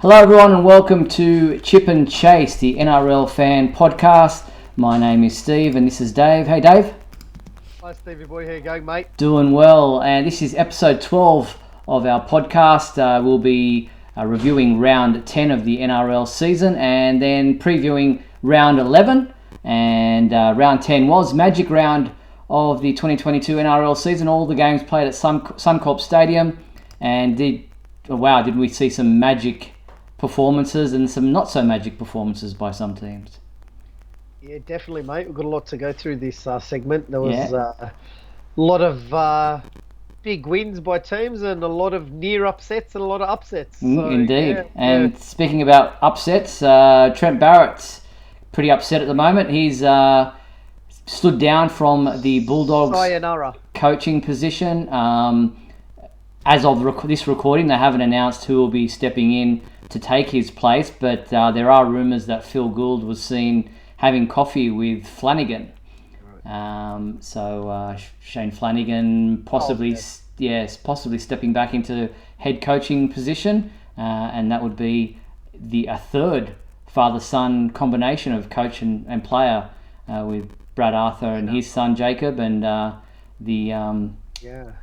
Hello everyone and welcome to Chip and Chase, the NRL Fan Podcast. My name is Steve and this is Dave. Hey Dave. Hi Stevie boy, how you going mate? Doing well, and this is episode 12 of our podcast. We'll be reviewing round 10 of the NRL season and then previewing round 11. And round 10 was Magic round of the 2022 NRL season. All the games played at Suncorp Stadium, and did we see some magic performances and some not so magic performances by some teams. Yeah, definitely mate. We've got a lot to go through this segment. There was a lot of big wins by teams and a lot of near upsets and a lot of upsets. So, Indeed. Speaking about upsets, Trent Barrett's pretty upset at the moment. He's stood down from the Bulldogs sayonara coaching position. As of this recording, they haven't announced who will be stepping in to take his place, but there are rumours that Phil Gould was seen having coffee with Flanagan. Shane Flanagan possibly stepping back into head coaching position, and that would be a third father-son combination of coach and player with Brad Arthur and his son Jacob, and the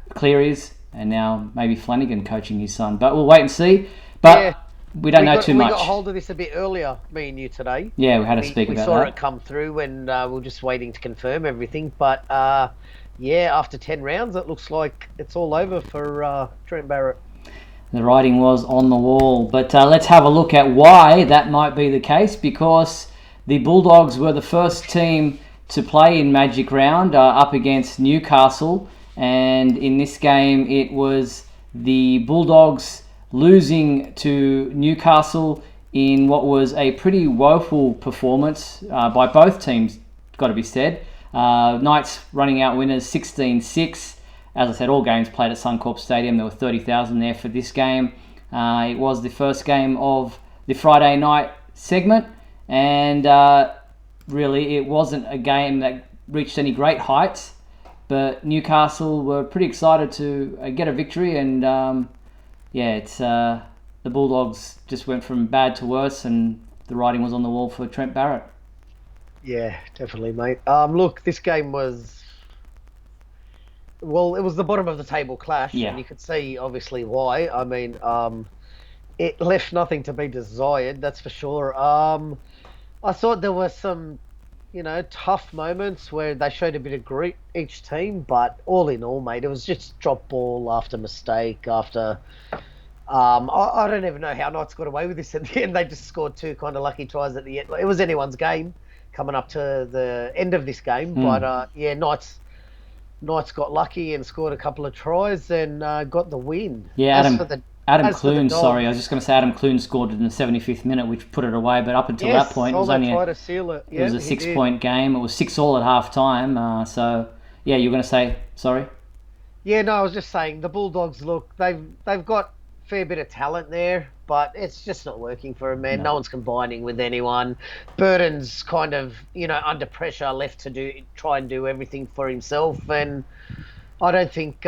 Clearys, and now maybe Flanagan coaching his son. But we'll wait and see. But we don't know too much. We got hold of this a bit earlier, me and you today. Yeah, we had to speak about that. We saw it come through and we're just waiting to confirm everything. But after 10 rounds, it looks like it's all over for Trent Barrett. The writing was on the wall. But let's have a look at why that might be the case, because the Bulldogs were the first team to play in Magic Round up against Newcastle. And in this game, it was the Bulldogs losing to Newcastle in what was a pretty woeful performance by both teams, got to be said. Knights running out winners 16-6. As I said, all games played at Suncorp Stadium. There were 30,000 there for this game. It was the first game of the Friday night segment, and really it wasn't a game that reached any great heights. But Newcastle were pretty excited to get a victory, and the Bulldogs just went from bad to worse, and the writing was on the wall for Trent Barrett. Yeah, definitely, mate. Look, this game was, it was the bottom of the table clash, and you could see obviously why. I mean, it left nothing to be desired, that's for sure. I thought there were some tough moments where they showed a bit of grit, each team, but all in all, mate, it was just drop ball after mistake after. I don't even know how Knights got away with this at the end. They just scored two kind of lucky tries at the end. It was anyone's game coming up to the end of this game, but Knights got lucky and scored a couple of tries and got the win. Yeah, Adam Clune, I was just going to say Adam Clune scored in the 75th minute, which put it away. But up until that point, it was only to seal it. It was a 6-point game. It was 6-all at half time. You were going to say, sorry? Yeah, no, I was just saying the Bulldogs, look, they've got a fair bit of talent there, but it's just not working for them, man. No one's combining with anyone. Burton's kind of, under pressure, left to try and do everything for himself, and I don't think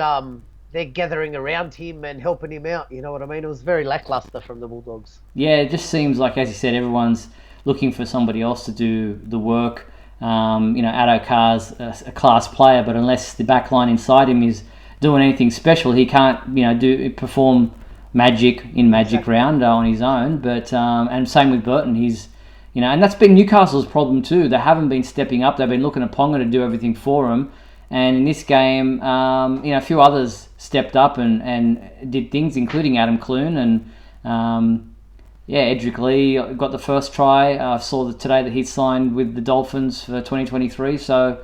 they're gathering around him and helping him out. You know what I mean? It was very lackluster from the Bulldogs. Yeah, it just seems like, as you said, everyone's looking for somebody else to do the work. Addo Carr's a class player, but unless the back line inside him is doing anything special, he can't, perform magic in Magic Round on his own. But and same with Burton. He's, and that's been Newcastle's problem too. They haven't been stepping up. They've been looking at Ponga to do everything for them. And in this game, a few others stepped up and did things, including Adam Clune. And Edric Lee got the first try. I saw today that he signed with the Dolphins for 2023. So,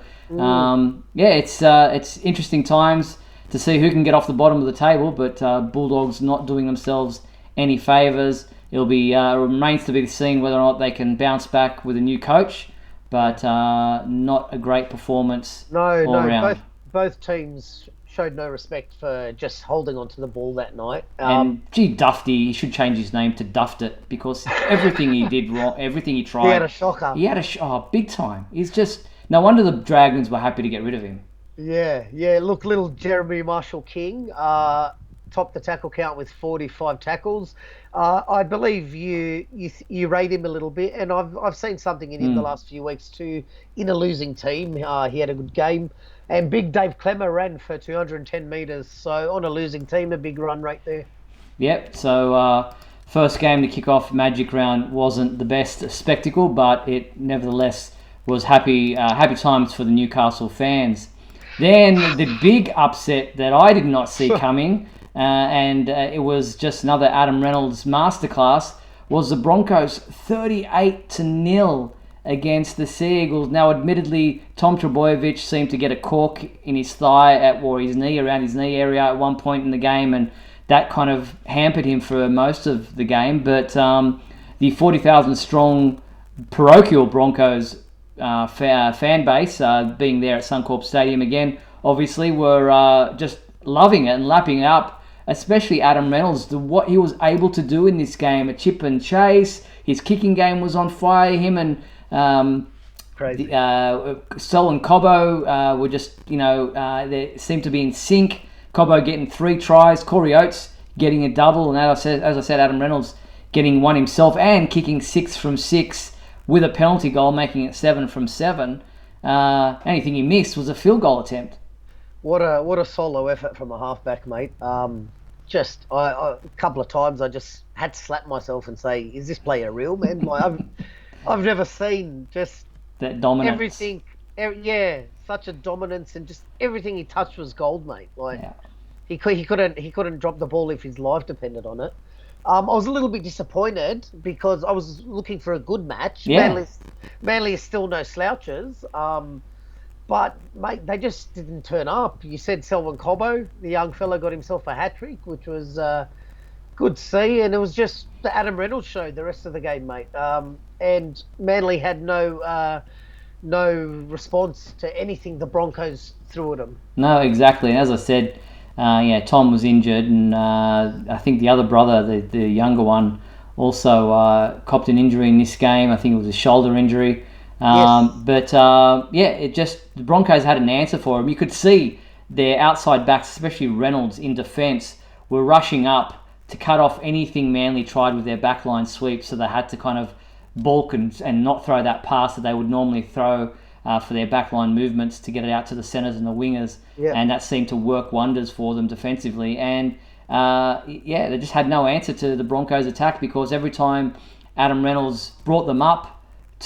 it's interesting times to see who can get off the bottom of the table. But Bulldogs not doing themselves any favours. It'll be remains to be seen whether or not they can bounce back with a new coach. But not a great performance all around. Both teams showed no respect for just holding onto the ball that night. Dufty, he should change his name to Duffed It, because everything he did wrong, everything he tried. He had a shocker. Big time. He's just, no wonder the Dragons were happy to get rid of him. Yeah. Look, little Jeremy Marshall King. topped the tackle count with 45 tackles. I believe you rate him a little bit, and I've seen something in him the last few weeks too. In a losing team, he had a good game, and Big Dave Clemmer ran for 210 metres. So on a losing team, a big run right there. Yep. So first game to kick off Magic Round wasn't the best spectacle, but it nevertheless was happy times for the Newcastle fans. Then the big upset that I did not see coming, and it was just another Adam Reynolds masterclass, was the Broncos 38-0 against the Sea Eagles. Now, admittedly, Tom Trbojevic seemed to get a cork in his thigh around his knee area at one point in the game, and that kind of hampered him for most of the game. But the 40,000 strong parochial Broncos fan base, being there at Suncorp Stadium again, obviously were just loving it and lapping it up, especially Adam Reynolds. What he was able to do in this game, a chip and chase, his kicking game was on fire. Him and Sol and Cobbo were just, they seemed to be in sync. Cobbo getting 3 tries, Corey Oates getting a double, and as I said, Adam Reynolds getting one himself and kicking 6 from 6 with a penalty goal, making it 7 from 7. Anything he missed was a field goal attempt. What a solo effort from a halfback, mate. Just a couple of times I just had to slap myself and say, "Is this player real, man?" Like I've never seen just that dominance. Everything, such a dominance, and just everything he touched was gold, mate. Like he couldn't drop the ball if his life depended on it. I was a little bit disappointed because I was looking for a good match. Yeah. Manly is still no slouches. But, mate, they just didn't turn up. You said Selwyn Cobbo, the young fella, got himself a hat-trick, which was good to see. And it was just the Adam Reynolds show the rest of the game, mate. And Manly had no response to anything the Broncos threw at them. No, exactly. And as I said, Tom was injured, and I think the other brother, the younger one, also copped an injury in this game. I think it was a shoulder injury. Yes. But the Broncos had an answer for him. You could see their outside backs, especially Reynolds in defence, were rushing up to cut off anything Manly tried with their backline sweep, so they had to kind of bulk and not throw that pass that they would normally throw for their backline movements to get it out to the centres and the wingers. Yeah. And that seemed to work wonders for them defensively. And they just had no answer to the Broncos' attack, because every time Adam Reynolds brought them up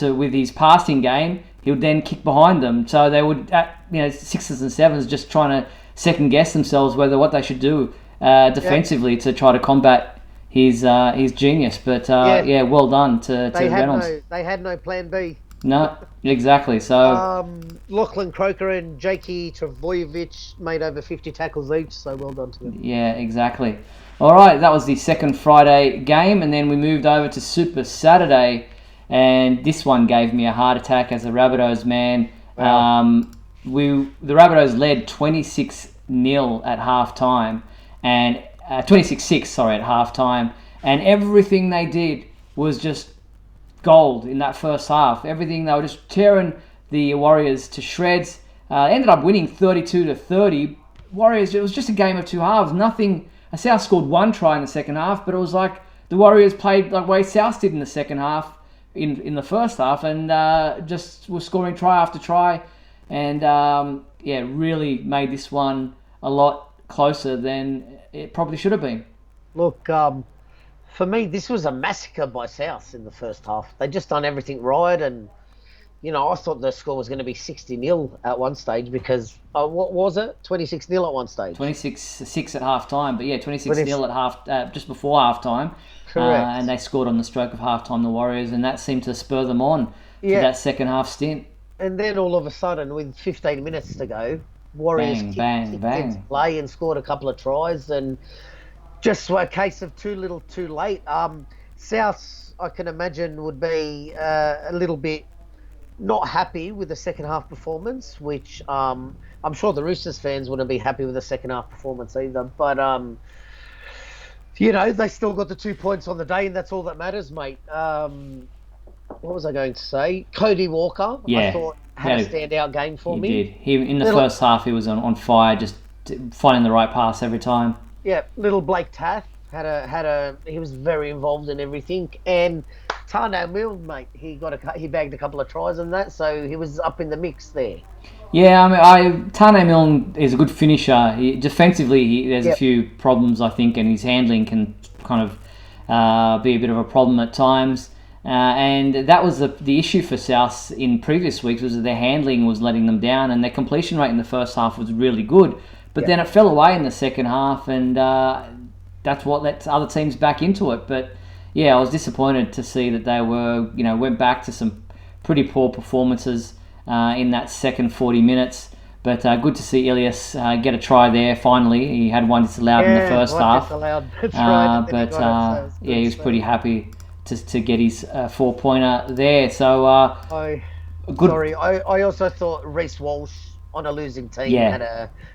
with his passing game, he would then kick behind them. So they would, at 6s and 7s, just trying to second guess themselves what they should do defensively to try to combat his genius. But well done to Reynolds. They had no plan B. No, exactly. So Lachlan Croker and Jakey Trbojevic made over 50 tackles each, so well done to them. Yeah, exactly. All right, that was the second Friday game, and then we moved over to Super Saturday. And this one gave me a heart attack as a Rabbitohs man. Wow. The Rabbitohs led 26-0 at halftime, and 26-6, at halftime, and everything they did was just gold in that first half. Everything, they were just tearing the Warriors to shreds. Ended up winning 32-30. Warriors, it was just a game of two halves. Nothing. South scored one try in the second half, but it was like the Warriors played like way South did in the second half. In the first half, and just was scoring try after try, and really made this one a lot closer than it probably should have been. Look, for me, this was a massacre by South in the first half. They just done everything right, and I thought the score was going to be 60-0 at one stage, because what was it? 26-0 at one stage. 26-6 at half time, but 26-0 at just before half time. Correct. And they scored on the stroke of halftime, the Warriors, and that seemed to spur them on to that second half stint. And then all of a sudden, with 15 minutes to go, Warriors kicked into play and scored a couple of tries, and just a case of too little, too late. South, I can imagine, would be a little bit not happy with the second half performance, which I'm sure the Roosters fans wouldn't be happy with the second half performance either. But they still got the 2 points on the day, and that's all that matters, mate. What was I going to say? Cody Walker, I thought, had a standout game for me. He did. In the first half, he was on fire, just finding the right pass every time. Yeah, little Blake Taff he was very involved in everything, and Tarno Milne, mate, he bagged a couple of tries and that, so he was up in the mix there. Yeah, Tane Milne is a good finisher. There's a Yep. few problems, I think, and his handling can kind of be a bit of a problem at times. And that was the issue for South in previous weeks, was that their handling was letting them down, and their completion rate in the first half was really good. But then it fell away in the second half, and that's what lets other teams back into it. But yeah, I was disappointed to see that they went back to some pretty poor performances in that second 40 minutes. But good to see Ilias get a try there finally. He had one disallowed in the first half. Disallowed. That's right. He was pretty happy to get his 4-pointer there. So good. Sorry, I also thought Reece Walsh on a losing team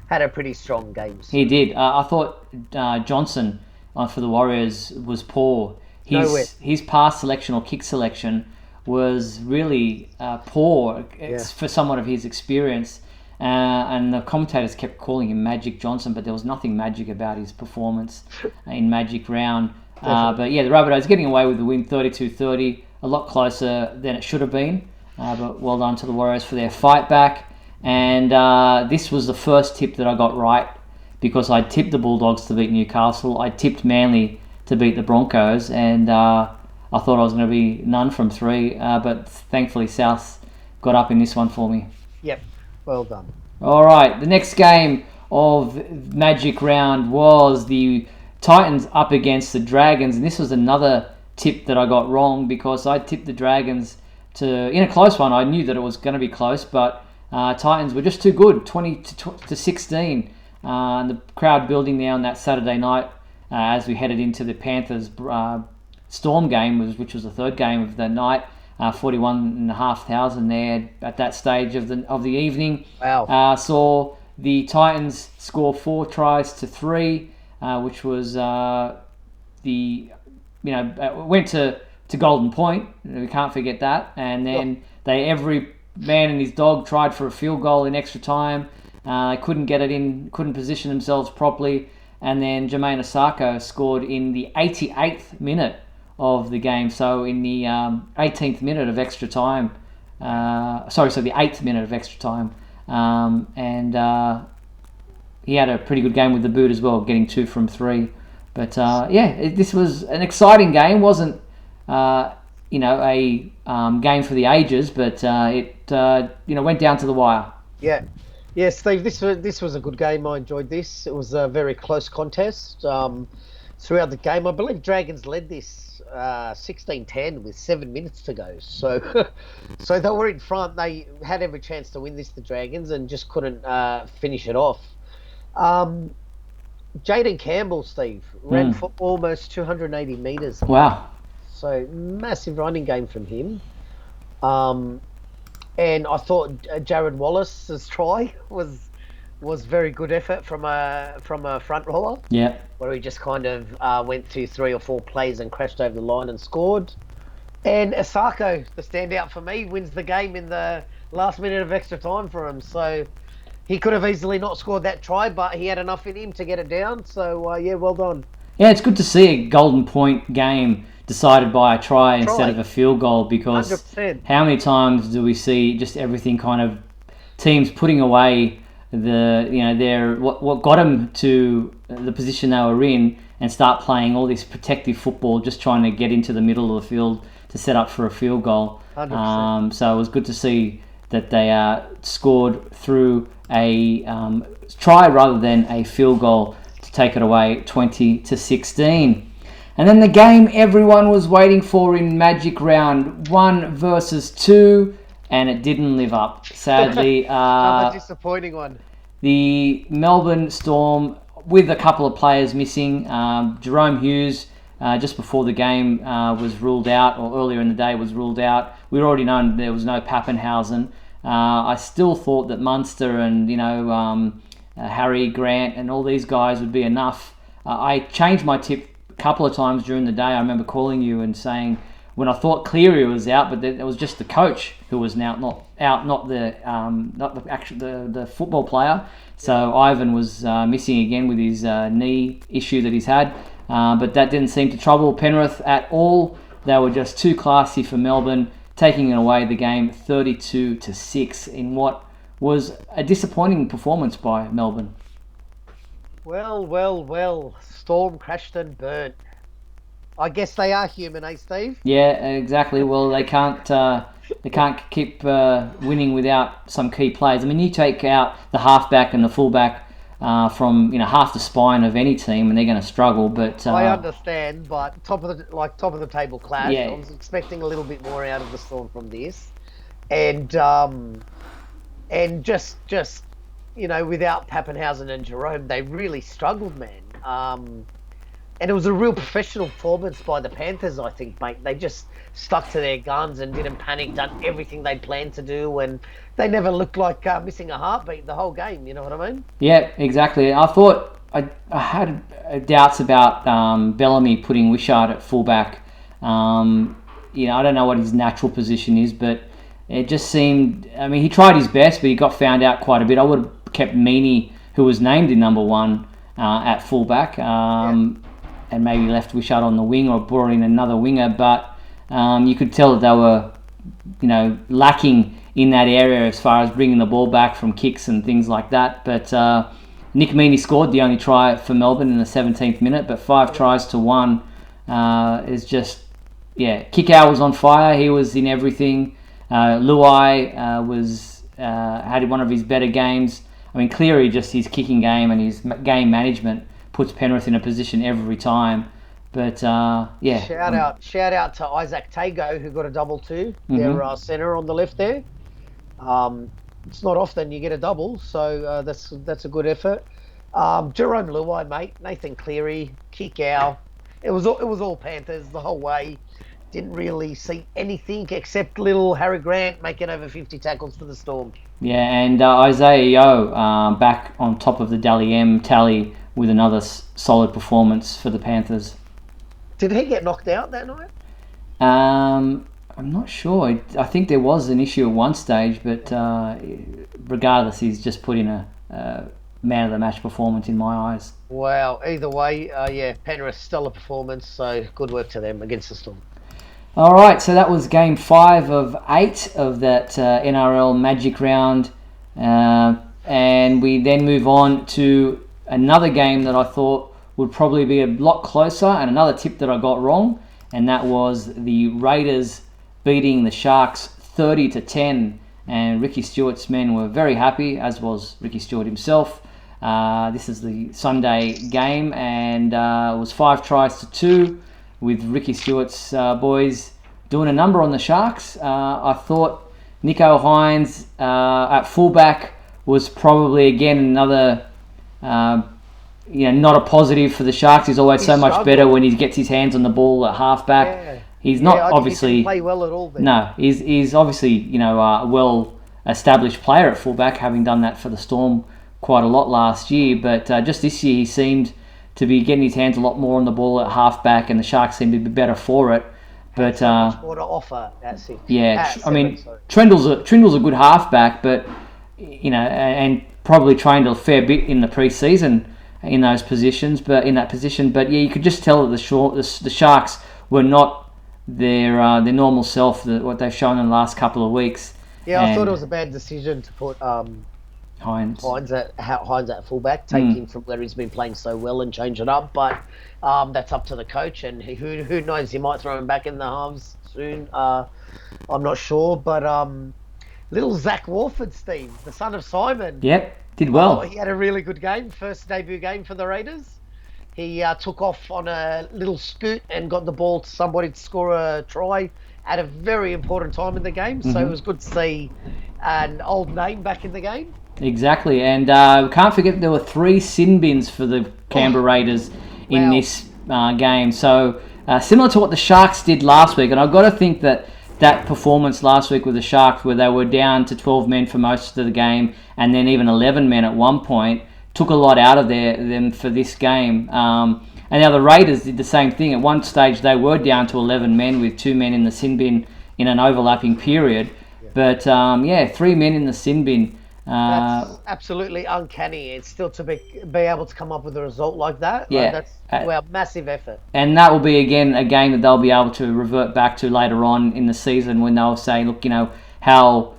had a pretty strong game. He did. I thought Johnson for the Warriors was poor. His pass selection or kick selection was really poor for someone of his experience. And the commentators kept calling him Magic Johnson, but there was nothing magic about his performance in Magic Round. But yeah, the Rabbitohs getting away with the win 32-30, a lot closer than it should have been. But well done to the Warriors for their fight back. And this was the first tip that I got right, because I tipped the Bulldogs to beat Newcastle. I tipped Manly to beat the Broncos, and I thought I was going to be none from 3, but thankfully South got up in this one for me. Yep, well done. All right, the next game of Magic Round was the Titans up against the Dragons, and this was another tip that I got wrong, because I tipped the Dragons in a close one. I knew that it was going to be close, but Titans were just too good, 20-16. And the crowd building there on that Saturday night as we headed into the Panthers Storm game, which was the third game of the night. 41,500 there at that stage of the evening. Wow. Saw the Titans score 4 tries to 3, which was went to Golden Point. We can't forget that. And then every man and his dog tried for a field goal in extra time. Couldn't get it in, couldn't position themselves properly. And then Jermaine Osako scored in the 88th minute of the game. So in the 18th minute of extra time. The 8th minute of extra time. And he had a pretty good game with the boot as well, getting 2 from 3. But this was an exciting game. Wasn't a game for the ages, but it went down to the wire. Yeah, Steve. This was a good game. I enjoyed this. It was a very close contest throughout the game. I believe Dragons led this 16-10 with 7 minutes to go. So, so they were in front. They had every chance to win this, the Dragons, and just couldn't finish it off. Jaden Campbell, Steve, ran for almost 280 metres. Wow. So massive running game from him. And I thought Jared Wallace's try was very good effort from a front roller. Yeah. Where he just kind of went through 3 or 4 plays and crashed over the line and scored. And Osako, the standout for me, wins the game in the last minute of extra time for him. So he could have easily not scored that try, but he had enough in him to get it down. So well done. Yeah, it's good to see a Golden Point game decided by a try instead of a field goal, because 100%. How many times do we see just everything kind of teams putting away what got them to the position they were in and start playing all this protective football, just trying to get into the middle of the field to set up for a field goal. 100%. So it was good to see that they scored through a try rather than a field goal to take it away 20-16. And then the game everyone was waiting for in Magic Round 1 versus 2, and it didn't live up, sadly. Another disappointing one. The Melbourne Storm, with a couple of players missing, Jerome Hughes, just before the game was ruled out, or earlier in the day was ruled out. We'd already known there was no Pappenhausen. I still thought that Munster and Harry Grant and all these guys would be enough. I changed my tip a couple of times during the day. I remember calling you and saying when I thought Cleary was out, but it was just the coach who was now not the football player. So Ivan was missing again with his knee issue that he's had, but that didn't seem to trouble Penrith at all. They were just too classy for Melbourne, taking away the game 32-6 in what was a disappointing performance by Melbourne. Well. Storm crashed and burnt. I guess they are human, eh, Steve? Yeah, exactly. Well, they can't keep winning without some key players. I mean, you take out the halfback and the fullback from half the spine of any team, and they're going to struggle. But I understand, but top of the table clash. Yeah. I was expecting a little bit more out of the Storm from this, and just without Pappenhausen and Jerome, they really struggled, man. And it was a real professional performance by the Panthers, I think, mate. They just stuck to their guns and didn't panic, done everything they'd planned to do, and they never looked like missing a heartbeat the whole game, you know what I mean? Yeah, exactly. I thought I had doubts about Bellamy putting Wishart at fullback. I don't know what his natural position is, but it just seemed... I mean, he tried his best, but he got found out quite a bit. I would have kept Meaney, who was named in number 1, at fullback. And maybe left Wishart on the wing or brought in another winger, but you could tell that they were, lacking in that area as far as bringing the ball back from kicks and things like that. But Nick Meaney scored the only try for Melbourne in the 17th minute, but 5 tries to 1 is just, Kikau was on fire. He was in everything. Luai had one of his better games. I mean, Cleary, just his kicking game and his game management puts Penrith in a position every time. But shout out to Isaac Tago, who got a double too. Their centre on the left there. It's not often you get a double, so that's a good effort. Jerome Luai, mate, Nathan Cleary, Kikau. It was all Panthers the whole way. Didn't really see anything except little Harry Grant making over 50 tackles for the Storm. Yeah, and Isaiah Yeo back on top of the Dally M tally with another solid performance for the Panthers. Did he get knocked out that night? I'm not sure. I think there was an issue at one stage, but regardless, he's just put in a man of the match performance in my eyes. Wow. Either way, Penrith stellar performance. So good work to them against the Storm. All right, so that was game 5 of 8 of that NRL Magic Round, and we then move on to another game that I thought would probably be a lot closer, and another tip that I got wrong, and that was the Raiders beating the Sharks 30-10, and Ricky Stewart's men were very happy, as was Ricky Stewart himself. This is the Sunday game, and it was 5 tries to 2. With Ricky Stewart's boys doing a number on the Sharks. I thought Nico Hines at fullback was probably again another, not a positive for the Sharks. He's always so much better when he gets his hands on the ball at halfback. Yeah. He's not obviously he didn't play well at all. Then. No, he's obviously a well-established player at fullback, having done that for the Storm quite a lot last year. But just this year, he seemed to be getting his hands a lot more on the ball at halfback, and the Sharks seem to be better for it. But much more to offer at 6. Yeah, Trindle's a good halfback, but and probably trained a fair bit in the pre-season in those positions. But you could just tell that the Sharks were not their normal self, what they've shown in the last couple of weeks. Yeah, I thought it was a bad decision to put Hines at fullback, take him from where he's been playing so well and change it up. But that's up to the coach, and who knows, he might throw him back in the halves soon. I'm not sure, but little Zach Warford, Steve, the son of Simon. Yep, did well. He had a really good game, first debut game for the Raiders. He took off on a little scoot and got the ball to somebody to score a try at a very important time in the game. So it was good to see an old name back in the game. Exactly, and we can't forget there were 3 sin bins for the Canberra Raiders in this game. So similar to what the Sharks did last week, and I've got to think that performance last week with the Sharks, where they were down to 12 men for most of the game, and then even 11 men at one point, took a lot out of them for this game. And And now the Raiders did the same thing. At one stage, they were down to 11 men with 2 men in the sin bin in an overlapping period. Yeah. But 3 men in the sin bin. That's absolutely uncanny. It's still to be able to come up with a result like that. Yeah, that's massive effort. And that will be again a game that they'll be able to revert back to later on in the season when they'll say, look, how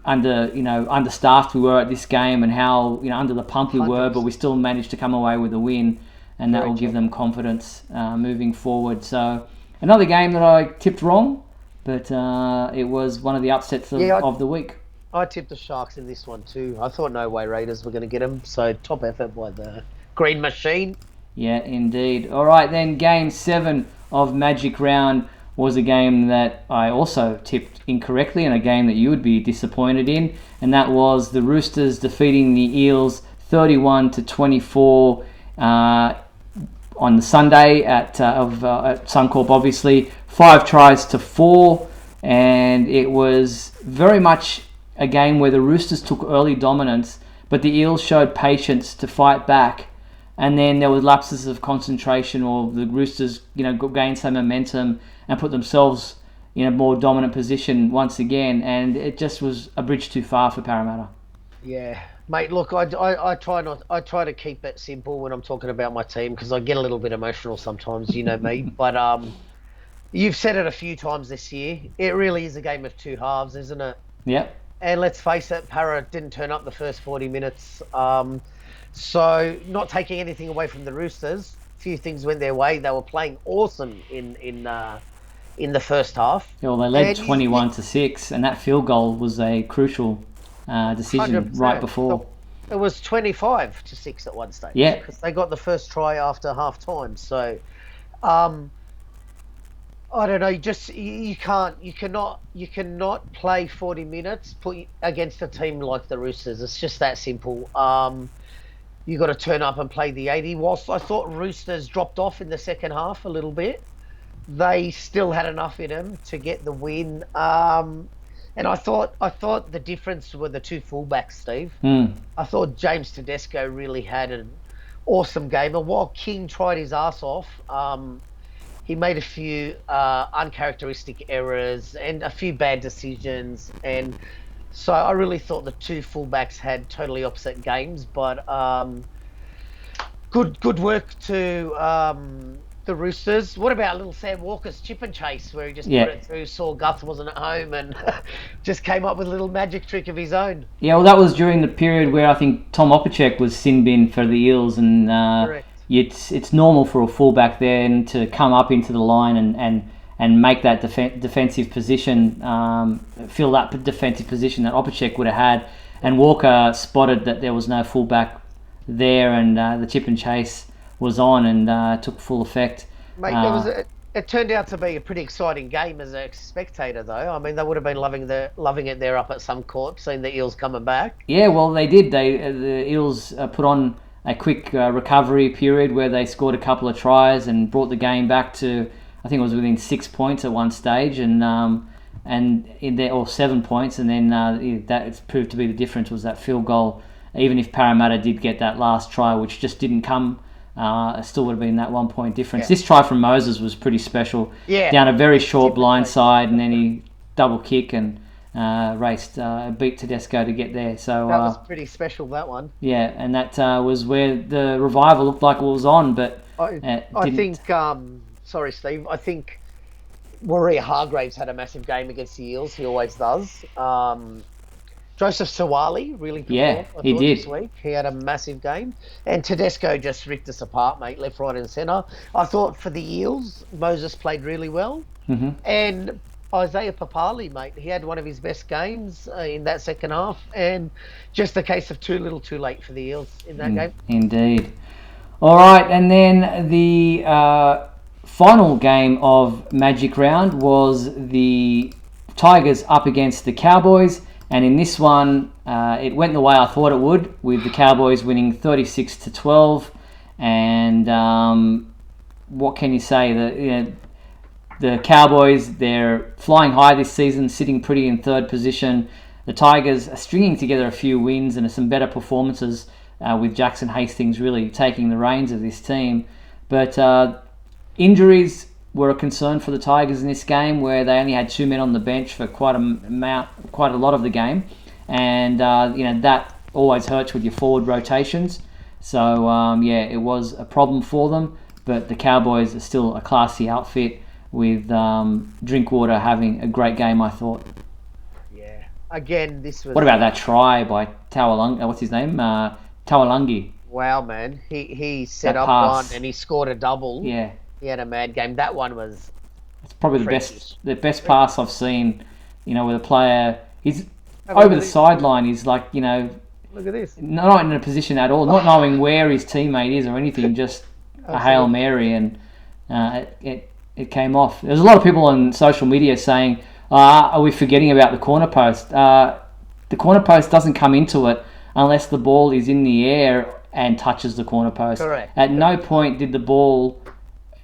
understaffed we were at this game and how under the pump we were, but we still managed to come away with a win, and that will give them confidence moving forward. So another game that I tipped wrong, but it was one of the upsets of the week. I tipped the Sharks in this one too. I thought no way Raiders were going to get them. So top effort by the Green Machine. Yeah, indeed. All right, then Game 7 of Magic Round was a game that I also tipped incorrectly and a game that you would be disappointed in. And that was the Roosters defeating the Eels 31-24 on the Sunday at Suncorp, obviously. 5-4. And it was very much a game where the Roosters took early dominance, but the Eels showed patience to fight back, and then there was lapses of concentration, or the Roosters, gained some momentum and put themselves in a more dominant position once again, and it just was a bridge too far for Parramatta. Yeah, mate. Look, I try to keep it simple when I'm talking about my team because I get a little bit emotional sometimes, you know me. But you've said it a few times this year. It really is a game of two halves, isn't it? Yep. And let's face it, Para didn't turn up the first 40 minutes. So not taking anything away from the Roosters, a few things went their way. They were playing awesome in the first half. Yeah, well, they led 21-6, and that field goal was a crucial decision 100%. Right before. It was 25-6 at one stage. Yeah, because they got the first try after half time. So, I don't know. You cannot play 40 minutes against a team like the Roosters. It's just that simple. You got to turn up and play the 80. Whilst I thought Roosters dropped off in the second half a little bit, they still had enough in them to get the win. And I thought the difference were the two fullbacks, Steve. I thought James Tedesco really had an awesome game, and while King tried his ass off, he made a few uncharacteristic errors and a few bad decisions, and so I really thought the two fullbacks had totally opposite games. But good work to the Roosters. What about little Sam Walker's chip and chase, where he just put it through, saw Guth wasn't at home, and just came up with a little magic trick of his own? Yeah, well, that was during the period where I think Tom Opacek was sin bin for the Eels, and correct. It's normal for a fullback then to come up into the line and make that defensive position, fill that defensive position that Opacek would have had. And Walker spotted that there was no fullback there, and the chip and chase was on and took full effect. Mate, it turned out to be a pretty exciting game as a spectator, though. I mean, they would have been loving it there up at Suncorp, seeing the Eels coming back. Yeah, well, they did. The Eels put on a quick recovery period where they scored a couple of tries and brought the game back to, I think it was within 6 points at one stage, and in there, or 7 points, and then that proved to be the difference was that field goal. Even if Parramatta did get that last try, which just didn't come, it still would have been that 1 point difference. Yeah. This try from Moses was pretty special. Yeah. Down a very short blind side, and then he double kick and beat Tedesco to get there. So that was pretty special, that one. Yeah, and that was where the revival looked like it was on, but I think sorry, Steve, I think Warrior Hargraves had a massive game against the Eels. He always does. Joseph Sawali really performed, he did. This week. He had a massive game. And Tedesco just ripped us apart, mate, left, right and centre. I thought for the Eels, Moses played really well. Mm-hmm. And Isaiah Papali, mate, he had one of his best games in that second half. And just a case of too little too late for the Eels in that game. Indeed. All right, and then the final game of Magic Round was the Tigers up against the Cowboys. And in this one, it went the way I thought it would, with the Cowboys winning 36-12. And what can you say? The Cowboys, they're flying high this season, sitting pretty in third position. The Tigers are stringing together a few wins and some better performances, with Jackson Hastings really taking the reins of this team. But injuries were a concern for the Tigers in this game, where they only had 2 men on the bench for quite a lot of the game, and that always hurts with your forward rotations. So it was a problem for them. But the Cowboys are still a classy outfit, with Drinkwater having a great game, I thought. Yeah. Again, this was... What about that try by Tawalungi? What's his name? Tawalangi. Wow, man. He set That up pass. one and he scored a double. Yeah. He had a mad game. That one was... It's probably the best pass I've seen, with a player... He's over the sideline. He's like, Look at this. Not in a position at all, not knowing where his teammate is or anything, just a Hail Mary, and it came off. There's a lot of people on social media saying, are we forgetting about the corner post? The corner post doesn't come into it unless the ball is in the air and touches the corner post. Correct. At no point did the ball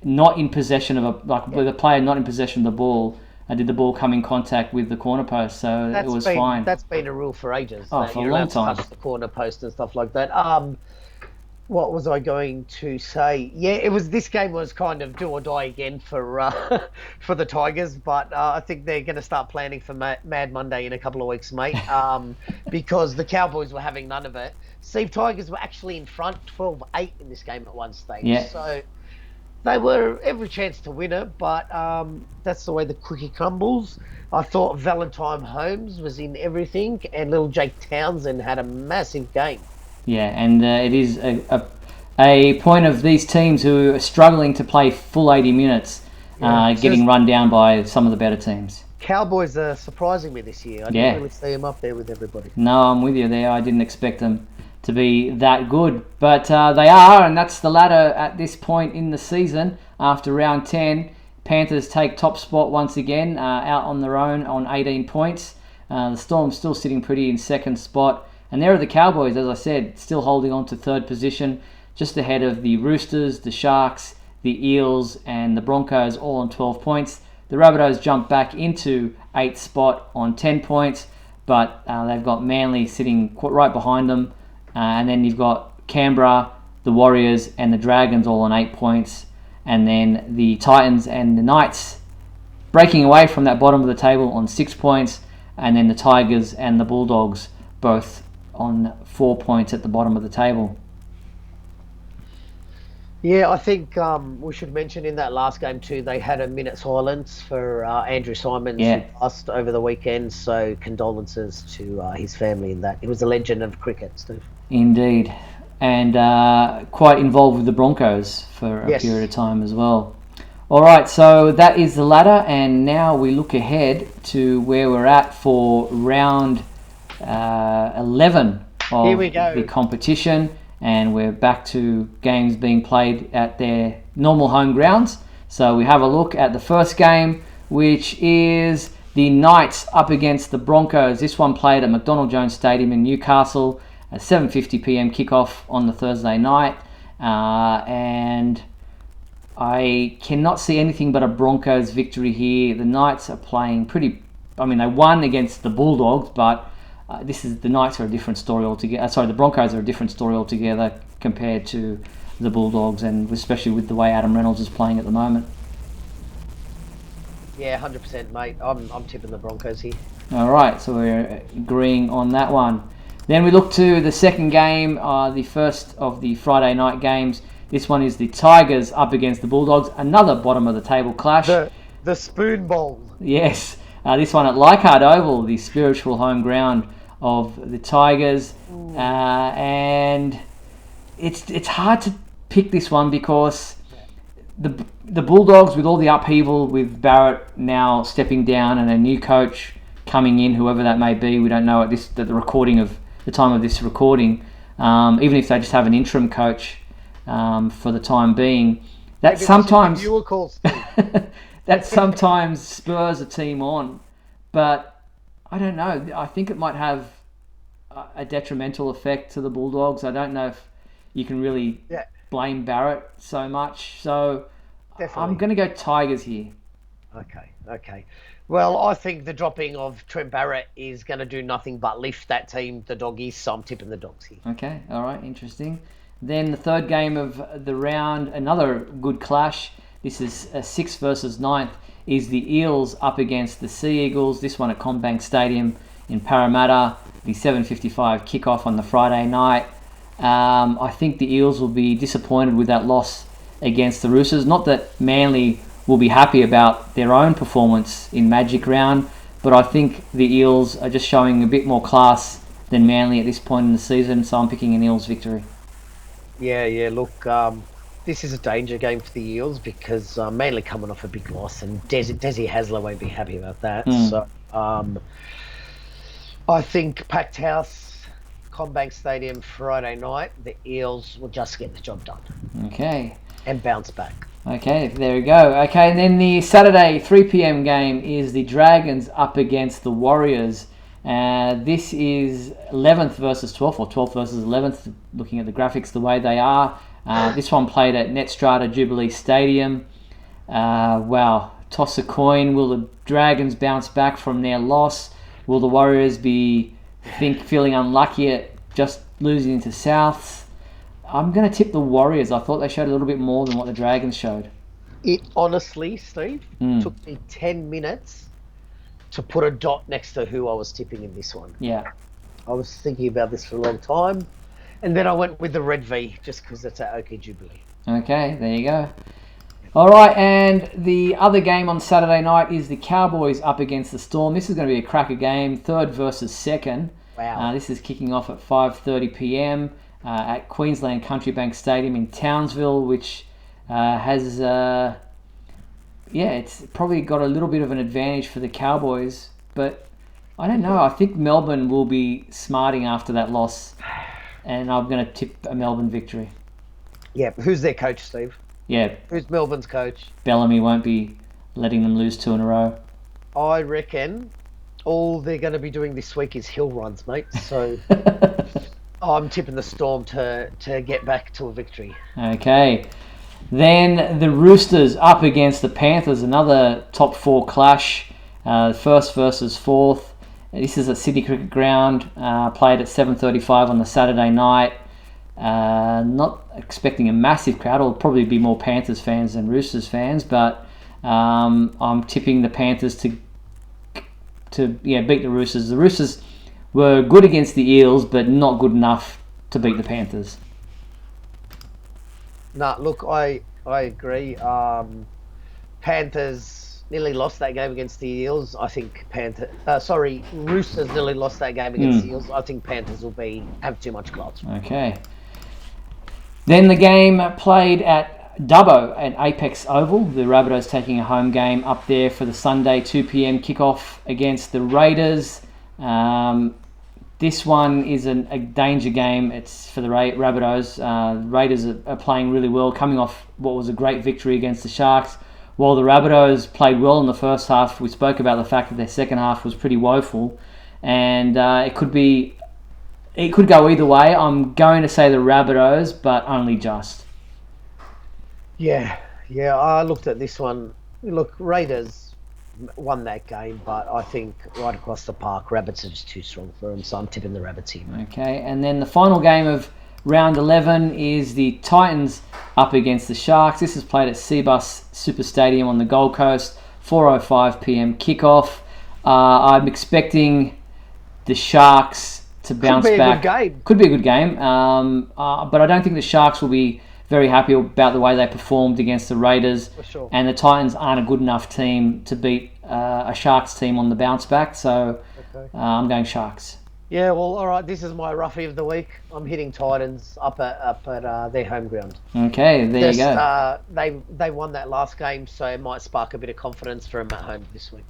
not in possession of with a player not in possession of the ball, did the ball come in contact with the corner post, so it was fine. That's been a rule for ages. For a long time. Touch the corner post and stuff like that. What was I going to say? Yeah, this game was kind of do or die again for for the Tigers, but I think they're going to start planning for Mad Monday in a couple of weeks, mate, because the Cowboys were having none of it. Steve, Tigers were actually in front 12-8 in this game at one stage. Yeah. So they were every chance to win it, but that's the way the cookie crumbles. I thought Valentine Holmes was in everything, and little Jake Townsend had a massive game. Yeah, and it is a point of these teams who are struggling to play full 80 minutes, getting run down by some of the better teams. Cowboys are surprising me this year. I didn't really see them up there with everybody. No, I'm with you there. I didn't expect them to be that good, but they are, and that's the ladder at this point in the season. After round 10, Panthers take top spot once again, out on their own on 18 points. The Storm still sitting pretty in second spot. And there are the Cowboys, as I said, still holding on to third position, just ahead of the Roosters, the Sharks, the Eels, and the Broncos, all on 12 points. The Rabbitohs jump back into 8th spot on 10 points, but they've got Manly sitting right behind them. And then you've got Canberra, the Warriors, and the Dragons all on 8 points. And then the Titans and the Knights breaking away from that bottom of the table on 6 points. And then the Tigers and the Bulldogs both on 4 points at the bottom of the table. Yeah, I think we should mention in that last game too, they had a minute silence for Andrew Simons, who passed over the weekend, so condolences to his family in that. He was a legend of cricket, Steve. Indeed. And quite involved with the Broncos for a period of time as well. All right, so that is the ladder, and now we look ahead to where we're at for round 11 of the competition, and we're back to games being played at their normal home grounds. So we have a look at the first game, which is the Knights up against the Broncos. This one played at McDonald Jones Stadium in Newcastle at 7:50 p.m. kickoff on the Thursday night, and I cannot see anything but a Broncos victory here. The Knights are playing they won against the Bulldogs, but the Knights are a different story altogether. The Broncos are a different story altogether compared to the Bulldogs, and especially with the way Adam Reynolds is playing at the moment. Yeah, 100%, mate. I'm tipping the Broncos here. All right, so we're agreeing on that one. Then we look to the second game, the first of the Friday night games. This one is the Tigers up against the Bulldogs. Another bottom of the table clash. The Spoon Bowl. Yes, this one at Leichhardt Oval, the spiritual home ground of the Tigers, and it's hard to pick this one because the Bulldogs, with all the upheaval with Barrett now stepping down and a new coach coming in, whoever that may be, we don't know at the time of this recording. Even if they just have an interim coach for the time being, that sometimes that sometimes spurs a team on, but I don't know. I think it might have a detrimental effect to the Bulldogs. I don't know if you can really blame Barrett so much. So definitely. I'm going to go Tigers here. Okay. Well, I think the dropping of Trent Barrett is going to do nothing but lift that team, the Doggies, so I'm tipping the Dogs here. Okay, all right, interesting. Then the third game of the round, another good clash. This is a 6th versus 9th, is the Eels up against the Sea Eagles. This one at CommBank Stadium in Parramatta. The 7:55 kickoff on the Friday night. I think the Eels will be disappointed with that loss against the Roosters. Not that Manly will be happy about their own performance in Magic Round, but I think the Eels are just showing a bit more class than Manly at this point in the season, so I'm picking an Eels victory. Yeah, look, this is a danger game for the Eels because Manly coming off a big loss, and Desi Hasler won't be happy about that. So I think packed house, CommBank Stadium Friday night, the Eels will just get the job done. Okay. And bounce back. Okay, there we go. Okay, and then the Saturday 3 p.m. game is the Dragons up against the Warriors. This is 11th versus 12th, or 12th versus 11th, looking at the graphics the way they are. This one played at Netstrata Jubilee Stadium. Wow, toss a coin. Will the Dragons bounce back from their loss? Will the Warriors be feeling unlucky at just losing to Souths? I'm going to tip the Warriors. I thought they showed a little bit more than what the Dragons showed. It honestly, Steve, took me 10 minutes to put a dot next to who I was tipping in this one. Yeah. I was thinking about this for a long time. And then I went with the Red V just because it's at OK Jubilee. Okay, there you go. All right, and the other game on Saturday night is the Cowboys up against the Storm. This is going to be a cracker game, 3rd versus 2nd. Wow. This is kicking off at 5:30 p.m. At Queensland Country Bank Stadium in Townsville, which has, it's probably got a little bit of an advantage for the Cowboys. But I don't know. I think Melbourne will be smarting after that loss, and I'm going to tip a Melbourne victory. Yeah, who's their coach, Steve? Yeah. Who's Melbourne's coach? Bellamy won't be letting them lose 2 in a row. I reckon all they're going to be doing this week is hill runs, mate. So I'm tipping the Storm to get back to a victory. Okay. Then the Roosters up against the Panthers, another top 4 clash. 1st versus 4th. This is at Sydney Cricket Ground, played at 7:35 on the Saturday night. Not expecting a massive crowd. It'll probably be more Panthers fans than Roosters fans, but I'm tipping the Panthers to beat the Roosters. The Roosters were good against the Eels, but not good enough to beat the Panthers. Nah, look, I agree. Panthers nearly lost that game against the Eels. I think Roosters nearly lost that game against the Eels. I think Panthers will have too much class. Okay. Then the game played at Dubbo at Apex Oval. The Rabbitohs taking a home game up there for the Sunday 2 p.m. kickoff against the Raiders. This one is a danger game. It's for the Rabbitohs. Raiders are playing really well, coming off what was a great victory against the Sharks. While the Rabbitohs played well in the first half, we spoke about the fact that their second half was pretty woeful, and it could go either way. I'm going to say the Rabbitohs, but only just. Yeah. I looked at this one. Look, Raiders won that game, but I think right across the park, Rabbits are just too strong for them, so I'm tipping the Rabbits here. Okay, and then the final game of round 11 is the Titans up against the Sharks. This is played at Cbus Super Stadium on the Gold Coast, 4:05 p.m. kickoff. I'm expecting the Sharks to bounce back. Could be a good game. But I don't think the Sharks will be very happy about the way they performed against the Raiders. For sure. And the Titans aren't a good enough team to beat a Sharks team on the bounce back. So I'm going Sharks. Yeah, well, all right. This is my roughie of the week. I'm hitting Titans up at their home ground. Okay, there you go. They won that last game, so it might spark a bit of confidence for them at home this week.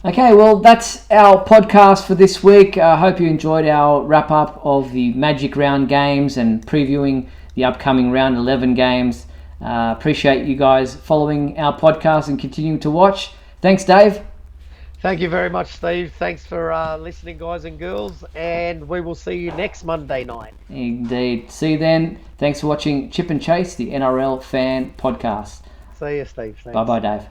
Okay, well, that's our podcast for this week. I hope you enjoyed our wrap-up of the Magic Round games and previewing the upcoming Round 11 games. Appreciate you guys following our podcast and continuing to watch. Thanks, Dave. Thank you very much, Steve. Thanks for listening, guys and girls, and we will see you next Monday night. Indeed. See you then. Thanks for watching Chip and Chase, the NRL Fan Podcast. See you, Steve. Thanks. Bye-bye, Dave.